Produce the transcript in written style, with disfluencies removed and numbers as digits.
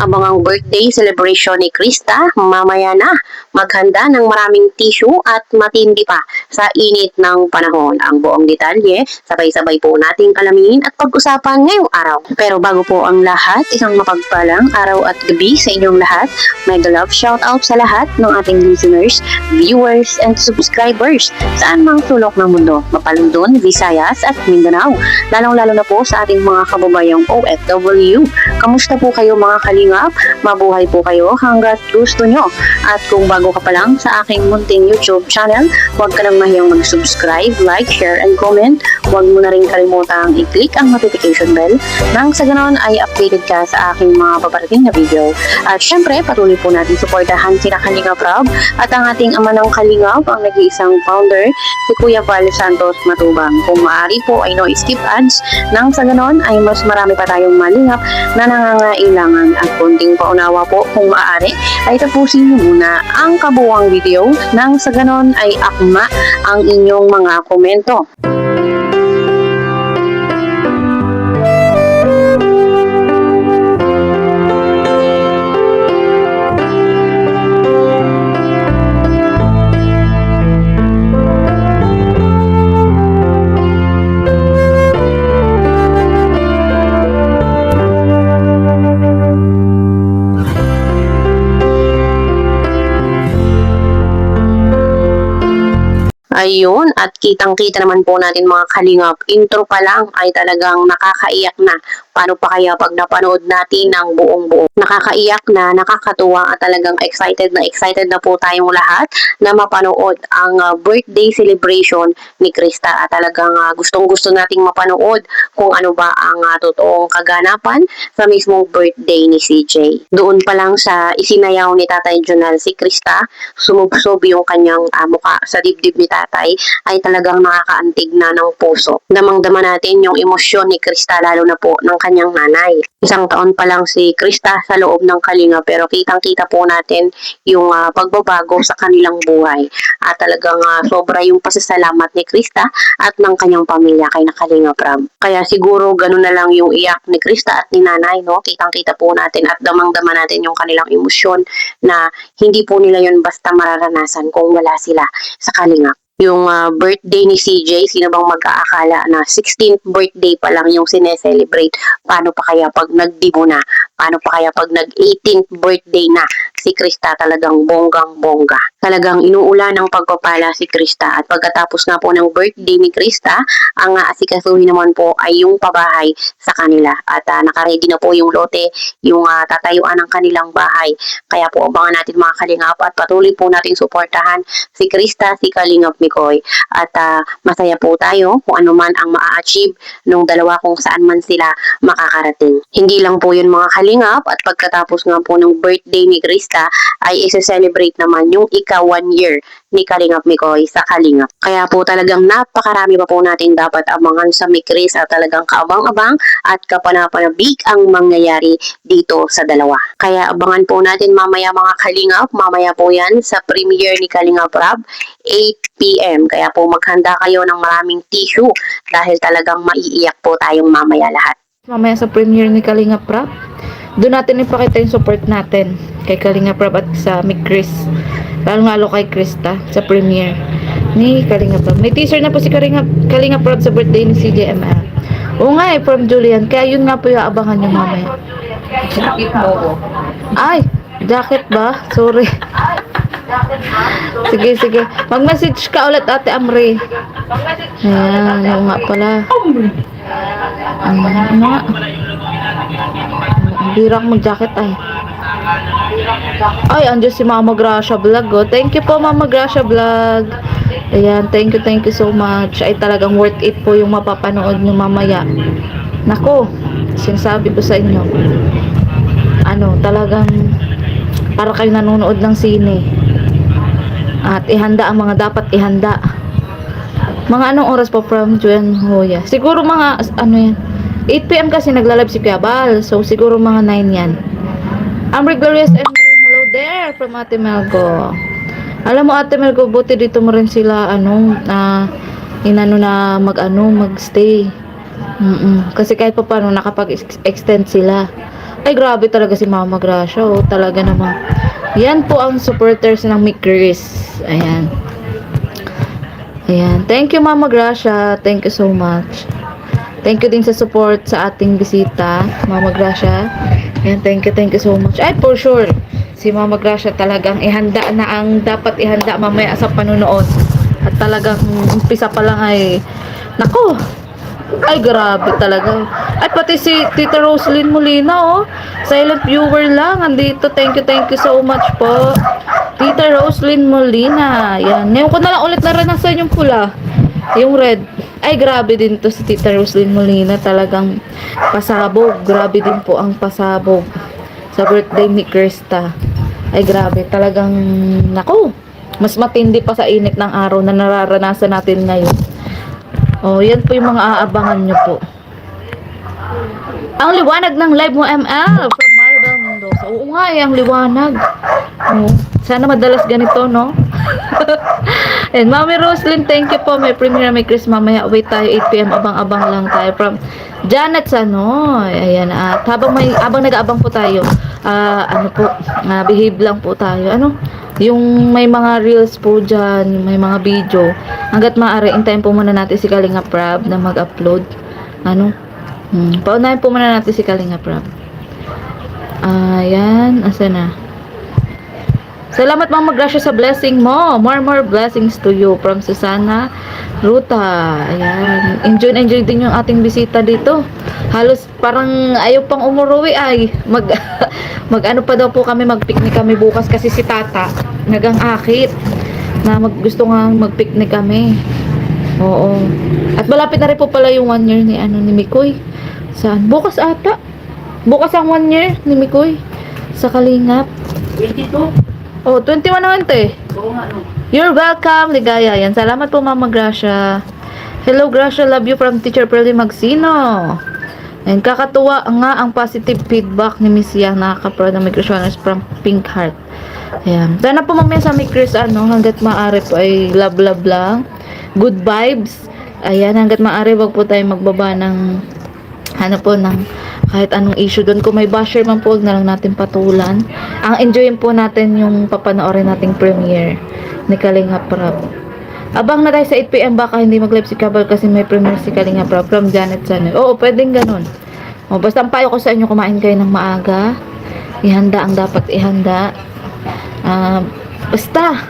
inaabangang birthday celebration ni Krista, mamaya na maghanda ng maraming tissue at matindi pa sa init ng panahon. Ang buong detalye, sabay-sabay po nating alamin at pag-usapan ngayong araw. Pero bago po ang lahat, isang mapagpalang araw at gabi sa inyong lahat. Mega love shoutout sa lahat ng ating listeners, viewers, and subscribers saan mang sulok ng mundo, Mapalundon, Visayas at Mindanao. Lalong-lalo na po sa ating mga kababayang OFW. Kamusta po kayo mga kalingap? Mabuhay po kayo hanggat gusto nyo. At kung bago ka pa lang sa aking munting YouTube channel, huwag ka nang mahiyang mag-subscribe, like, share, and comment. Huwag mo na rin kalimutang i-click ang notification bell nang sa ganon ay updated ka sa aking mga paparating na video. At syempre, patuloy po natin suportahan sila Kalingap Rob at ang ating ama ng Kalingap, ang nag-iisang founder, si Kuya Val Santos Matubang. Kung maaari po ay no skip ads nang sa ganon ay mas marami pa tayong malingap na nangangailangan at konting paunawa po kung maaari ay tapusin nyo muna ang kabuuang video nang sa ganon ay akma ang inyong mga komento. Ayun, at kitang-kita naman po natin mga kalingap, intro pa lang ay talagang nakakaiyak na. Paano pa kaya pag napanood natin ng buong-buo? Nakakaiyak na, nakakatuwa at talagang excited na po tayong lahat na mapanood ang birthday celebration ni Krista. At talagang gustong-gusto nating mapanood kung ano ba ang totoong kaganapan sa mismong birthday ni CJ. Doon pa lang sa isinayaw ni Tatay Jonal si Krista, sumubsob yung kanyang mukha sa dibdib ni Tatay ay talagang nakakaantig na ng puso. Damang-dama natin yung emosyon ni Krista lalo na po ng kanyang nanay. Isang taon pa lang si Krista sa loob ng Kalinga pero kitang-kita po natin yung pagbabago sa kanilang buhay. At talagang sobra yung pasasalamat ni Krista at ng kanyang pamilya kay Kalinga Prab. Kaya siguro ganun na lang yung iyak ni Krista at ni nanay, no? Kitang-kita po natin at damang-dama natin yung kanilang emosyon na hindi po nila yun basta mararanasan kung wala sila sa Kalinga. Yung birthday ni CJ, sino bang mag-aakala na 16th birthday pa lang yung sineselebrate? Paano pa kaya pag nagdibo na? Paano pa kaya pag nag-18th birthday na? Si Krista talagang bonggang-bongga. Talagang inuulan ng pagpapala si Krista. At pagkatapos nga po ng birthday ni Krista, ang asikasuhin naman po ay yung pabahay sa kanila. At nakaready na po yung lote, yung tatayuan ng kanilang bahay. Kaya po abangan natin mga kalingap at patuloy po natin suportahan si Krista, si Kalingap Mikoy. At masaya po tayo kung ano man ang maa-achieve nung dalawa kung saan man sila makakarating. Hindi lang po yun mga kalingap at pagkatapos nga po ng birthday ni Krista ay isa-celebrate naman yung ika-1 year ni Kalingap Mikoy sa Kalingap. Kaya po talagang napakarami pa po natin dapat abangan sa Mikris at talagang kaabang-abang at kapanapanabik ang mangyayari dito sa dalawa. Kaya abangan po natin mamaya mga Kalingap, mamaya po yan sa premiere ni Kalingap Rob, 8 p.m. Kaya po maghanda kayo ng maraming tissue dahil talagang maiiyak po tayong mamaya lahat. Mamaya sa premiere ni Kalingap Rob, doon natin ipakita yung support natin kay Kalingap Rob at sa Mikris. Lalo kay Krista sa premiere ni Kalingap Rob. May teaser na po si Kalingap Rob sa birthday ni CJML. Oo nga from Julian. Kaya yun nga po yung abangan nyo mamaya. Jacket mo. Ay, jacket ba? Sorry. Sige. Mag-message ka ulit Ate Amri. Ayan, ano nga pala. Ano nga? Birak mag-jacket ay. Ay, andyan si Mama Gracia Vlog. Oh. Thank you po Mama Gracia Vlog. Ayan, thank you so much. Ay talagang worth it po yung mapapanood nyo mamaya. Nako, sinasabi ko sa inyo. Talagang para kayo nanonood ng sine. At ihanda ang mga dapat ihanda. Mga anong oras po from Juan Hoya? Siguro mga, 8 p.m. kasi nagla-live si Kuya Bal. So, siguro mga 9 yan. Amri Glorious Emily, hello there from Ate Melgo. Alam mo Ate Melgo, buti dito mo rin sila, magstay. Kasi kahit pa paano nakapag-extend sila. Ay, grabe talaga si Mama Gracia. Oh, talaga naman. Yan po ang supporters ng Mikris. Ayan. Ayan. Thank you, Mama Gracia. Thank you so much. Thank you din sa support sa ating bisita, Mama Gracia. Ayan, thank you so much. Ay, for sure. Si Mama Gracia talagang ihanda na ang dapat ihanda mamaya sa panunood. At talagang umpisa pa lang ay, nako, ay grabe talaga. At pati si Tita Roslyn Molina, oh. Silent viewer lang. Andito. Thank you so much po. Tita Roslyn Molina. Yan. Ngayon ko na lang ulit naranasan yung pula. Yung red. Ay, grabe din to si Tita Roslyn Molina. Talagang pasabog. Grabe din po ang pasabog sa birthday ni Krista. Ay, grabe. Talagang, naku, mas matindi pa sa init ng araw na nararanasan natin ngayon. Oh, yan po yung mga aabangan nyo po. Ang liwanag ng live mo, ML, from Maribel Mendoza. Oo nga, ang liwanag. Oh, sana madalas ganito, no? And Mami Roslyn, thank you po. May premiere, may Chris mamaya. Wait tayo, 8 p.m. Abang-abang lang tayo. From Janet Sanoy. Ayan, at habang nag-aabang po tayo, behave lang po tayo. Yung may mga reels po dyan, may mga video. Hanggat maaari, intayin po muna natin si Kalinga Prab na mag-upload. Paunahin po muna natin si Kalinga Prab. Ayan, asa na? Salamat Mama Gracia sa blessing mo. More blessings to you from Susana Ruta. Ayan. Enjoy din yung ating bisita dito. Halos parang ayaw pang umuwi ay. Mag-ano pa daw po kami, mag-picnic kami bukas kasi si Tata nagang-akit na gusto nga mag-picnic kami. Oo. At malapit na rin po pala yung 1 year ni Mikoy. Saan? Bukas ata. Bukas ang 1 year ni Mikoy sa Kalingap. 22? Oh, 21 naman te. Oo nga, no. You're welcome, Ligaya. Yan. Salamat po, Mama Gracia. Hello, Gracia. Love you from Teacher Pearly Magsino. And kakatuwa nga ang positive feedback ni Miss Yang, nakaka-proud ng Microsioners from Pink Heart. Ayan. Sana po mamaya sa Micros, hanggat maaari po ay love lang. Good vibes. Ayan, hanggat maaari, wag po tayo magbaba ng ng kahit anong issue doon. Kung may basher man po, huwag na lang natin patulan. Ang enjoyin po natin yung papanoorin nating premiere ni Kalinga Prab. Abang na tayo sa 8 p.m. baka hindi mag-live si Kabal kasi may premiere si Kalinga Prab from Janet Sanoy. Oo, pwedeng ganun. O, basta ang payo ko sa inyo, kumain kayo ng maaga. Ihanda ang dapat ihanda. Basta